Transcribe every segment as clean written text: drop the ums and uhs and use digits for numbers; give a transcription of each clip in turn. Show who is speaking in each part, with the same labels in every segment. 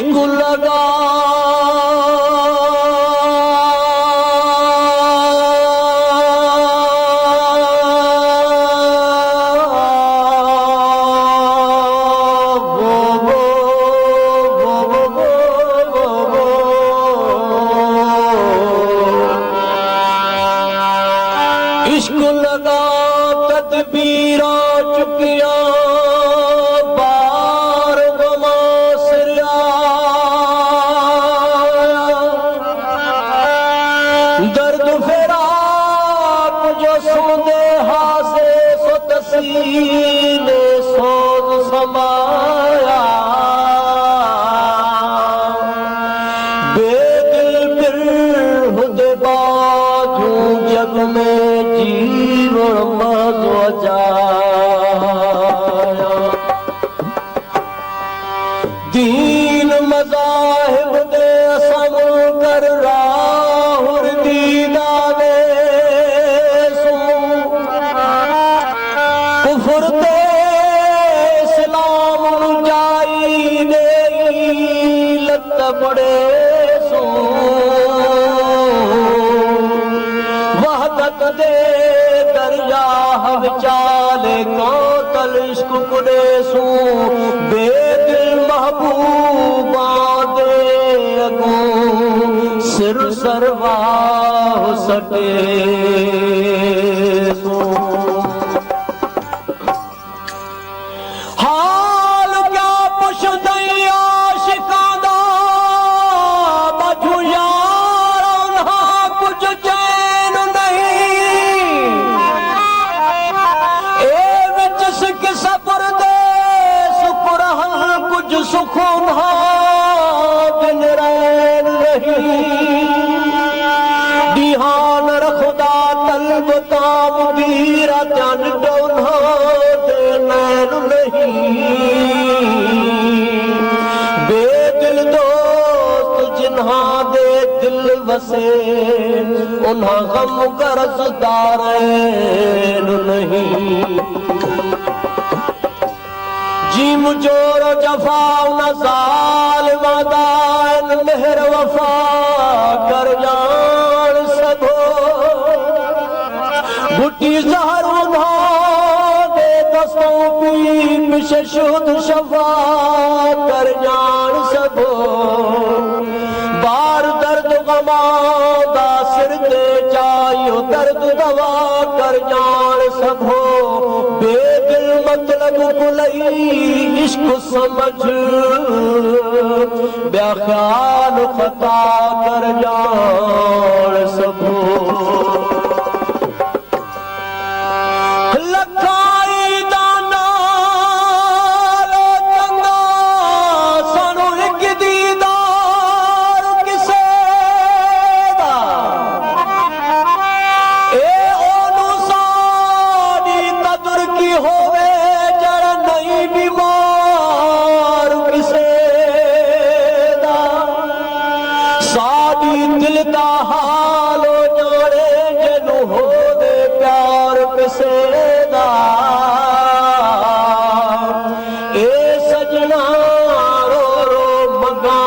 Speaker 1: इश्क लगा इश्क लगा तदबीरा चुकिया बार गमा सिरा दर्द फेरा जो सुंदे हासे सो तसीने सोज समाया बेदिल फिर हुदे बाजू जग में जीवन मज़ा दीन मज़ाहिब दे असम कर राहुर दीदाने सु कुफर दे इस्लाम जाई दे लत बड़े सु वहदत दे दरिया विचाले कौतल इश्क कुदे सू बेदिल महबूबा दे अगू सिर सरवा सटे सू हाल क्या पुछदई आशिकां दा बजू यार उन्हां कुछ चैन नहीं ए विच सिक सफर दे सुकुर हल कुछ सुकून दिन रैन नहीं दिहान रखदा तलब ताम वीरा चन डोना दे नैन नहीं बेदिल दोस्त जिन्हां दे दिल वसे उन्हां गम कर्जदार नहीं जीम जोर जफा न ज़ालिमा दान मेहर वफा कर जान सबो बुटी ज़हर उन्हां दे दस्तों पी पिश शुद्ध शफा कर जान सबो बार दर्द गमा दा सिर ते चाहियो दर्द दवा कर जान सबो बेदिल मतलब बुलई इश्क समझ ब्या ख्याल खता कर जान सबो लखाई दाना लो चंगा सानू एक दीदार किसे दा ए ओनू साडी कदर की होवे जड़ नहीं बीमार किसे दा साडी दिल दा हाल जाने जनु हो दे प्यार किसे दा ए सजना रो रो मगा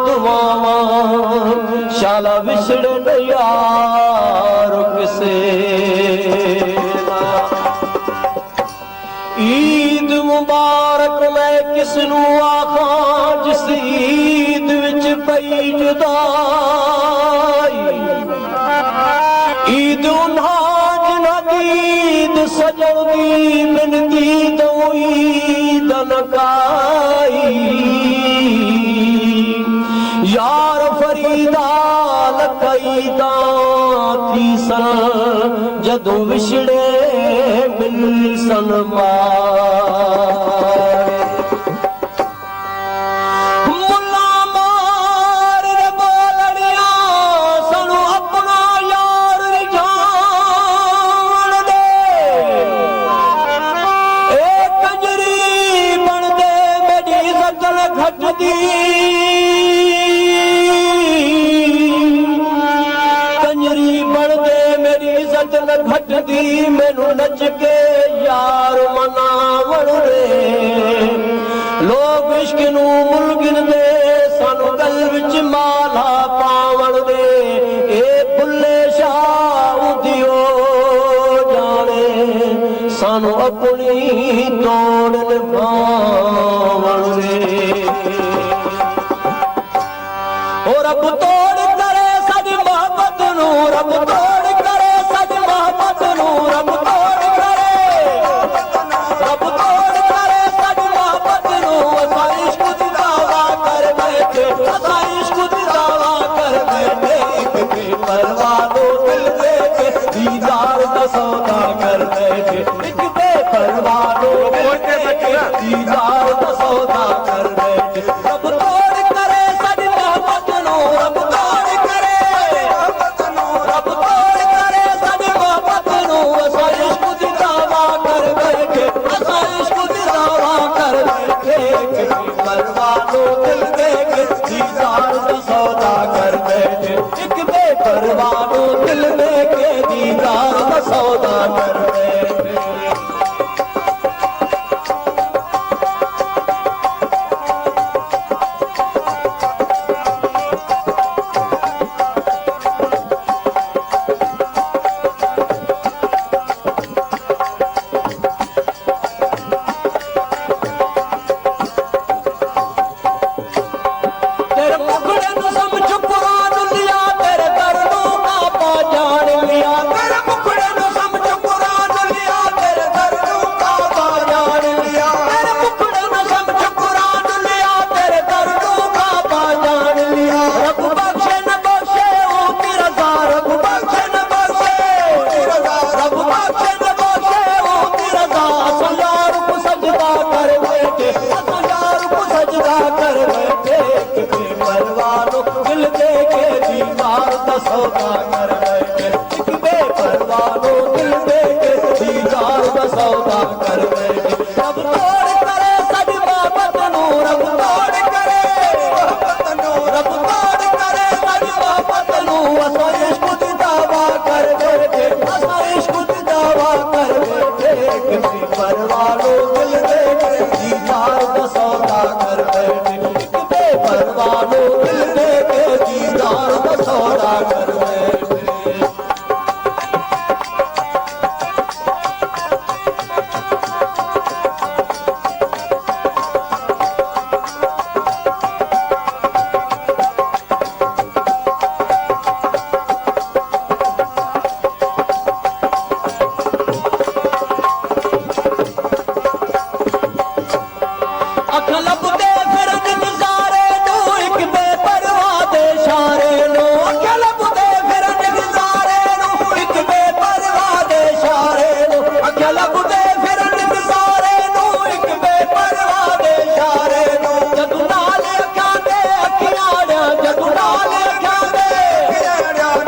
Speaker 1: दुआवा शाला विछड़ न यार किसे दा ईद मुबारक मैं किसनू आखां जिस ईद विच पई जुदाई ईद उन्हां जिन्हां दी ईद सजण दी मिनती दऊं ईद न काई यार फरीदा लकई थी सन जदों विछड़े मिल सन मुला मार रे बोलड़िया सनू अपना यार रिझान दे ए कंजरी बन दे मेरी इज्जत घटदी घटदी मैनू नच के यार मनावण रे लोग इश्क नू मुलगिन दे सानू गल विच माला पावण दे ए बुल्ले शाह उदियो जाने सानू अपनी तोड़ निभावण दे ओ रब तोड़ करे साडी मोहब्बत नू रब तोड़ करे साडी मोहब्बत नू रब तोड़ करे रब तोड़ करे साडी मोहब्बत नू असां इश्क दी दावा कर बैठे असां इश्क दी दावा कर बैठे एक बेपरवाह दो दिल दे के दीदार दा सौदा कर बैठे एक बेपरवाह दो दिल दे के दीदार दा सौदा कर बैठे रब तोड़ करे साडी मोहब्बत नू रब तोड़ करे रब तोड़ करे साडी मोहब्बत नू असां इश्क दी दावा कर बैठे असां इश्क दी दावा कर बैठे एक बेपरवाह दो दिल दे के दीदार दा सौदा कर बैठे एक बेपरवाह दो दिल दे के दीदार दा सौदा कर बैठे तेरे मुखड़े नू समझ कुरान लिया तेरे दर्दों का पहचान लिया तेरे मुखड़े नू समझ कुरान लिया तेरे दर्दों का पहचान लिया तेरे मुखड़े नू समझ कुरान लिया तेरे दर्दों का पहचान लिया रब बख्शे न बख्शे ओ तेरा जार रब बख्शे न बख्शे रब बख्शे न बख्शे ओ तेरा जार असां यार को सजदा कर बैठे असां यार को सजदा कर बैठे बेपरवाह दो दिल दे के दीदार दा सौदा कर बैठे एक बेपरवाह दो दिल दे के दीदार दा सौदा कर बैठे रब तोड़ करे साडी मोहब्बत नू रब तोड़ करे रब तोड़ करे साडी मोहब्बत नू असां इश्क दी दावा कर बैठे असां इश्क दी दावा कर बैठे एक बेपरवाह दो दिल दे के दीदार दा सौदा कर बैठे एक बेपरवाह दो दिल दे के दीदार दा सौदा कर बैठे अख लभदे फिरन नज़ारे नू एक बेपरवाह दे इशारे नू अख लभदे फिरन नज़ारे नू एक बेपरवाह दे इशारे नू अख लभदे फिरन नज़ारे नू एक बेपरवाह दे इशारे नू जदू नाल अखां दे अखियां जदू नाल अखां दे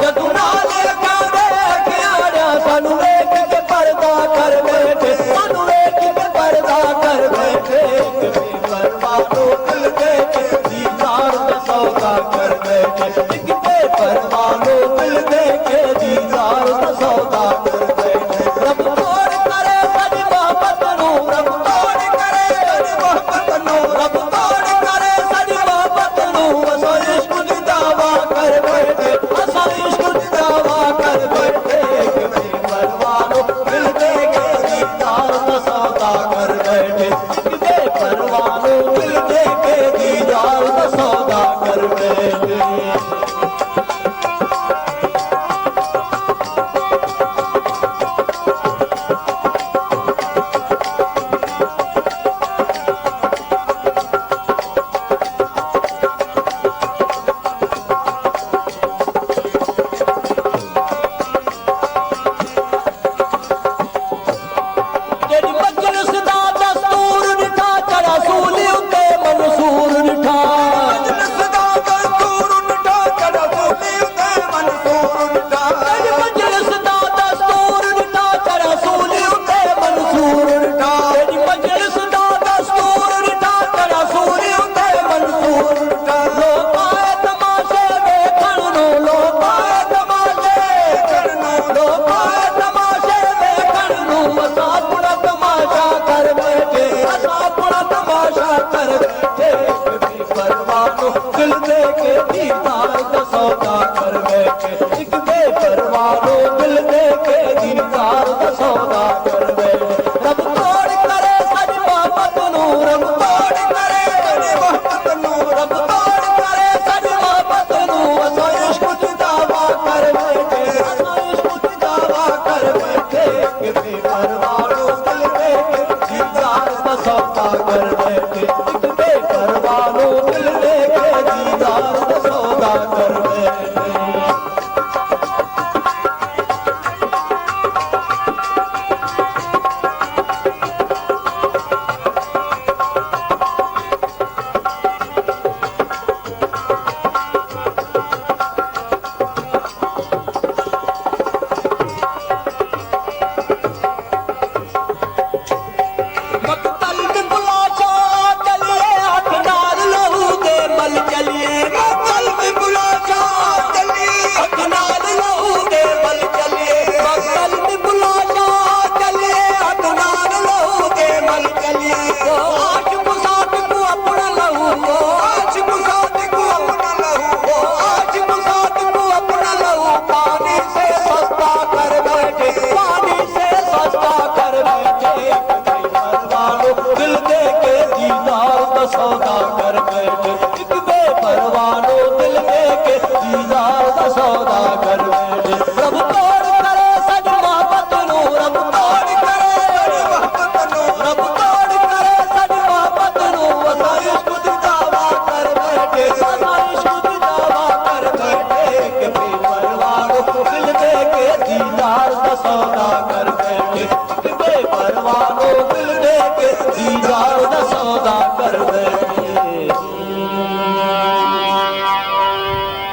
Speaker 1: जदू नाल अखां दे अखियां सानू वेख के पर्दा कर बैठे सानू वेख के पर्दा कर बैठे बेपरवाह दो दिल दे के दीदार दा सौदा कर बैठे एक बेपरवाह दो दिल दे के दीदार दा सौदा कर बैठे रब तोड़ करे साडी मोहब्बत नू रब तोड़ करे साडी मोहब्बत नू रब तोड़ करे साडी मोहब्बत नू असां इश्क दी दावा कर बैठे असां इश्क दी दावा कर बैठे एक बेपरवाह दो दिल दे के दीदार दा सौदा कर बैठे एक बेपरवाह दो दिल दे के दीदार दा सौदा कर बैठे तेरी मजलिस दा दस्तूर निठा चढ़ा सूली उत्ते मंसूर निठा मजलिस दा दस्तूर निठा चढ़ा सूली उत्ते मंसूर निठा तेरी मजलिस दा दस्तूर निठा चढ़ा सूली उत्ते मंसूर निठा तेरी मजलिस दा दस्तूर निठा चढ़ा सूली उत्ते मंसूर निठा लोग आए तमाशे देखण नू लोग आए तमाशे देखण नू लोग आए तमाशे देखण नू असां अपना तमाशा कर बैठे असां अपना तमाशा कर बैठे बेपरवाह दो दिल दा सौदा कर बैठे रब तोड़ करे साडी मोहब्बत नूं रब तोड़ करे साडी मोहब्बत नूं रब तोड़ करे साडी मोहब्बत नूं असां इश्क दी दावा कर बैठे असां इश्क दी दावा कर बैठे कि बेपरवाह दिल में दीदार दा सौदा कर बैठे एक बेपरवाह दिल में दीदार दा सौदा कर बैठे सौदा कर बैठे एक बेपरवाह दिल में के दीदार दा सौदा कर बैठे रब तोड़ करे साडी मोहब्बत नूं रब तोड़ करे साडी मोहब्बत नूं रब तोड़ करे साडी मोहब्बत नूं असां इश्क दी दावा कर बैठे असां इश्क दी दावा कर बैठे कि बेपरवाह दिल में के दीदार दा सौदा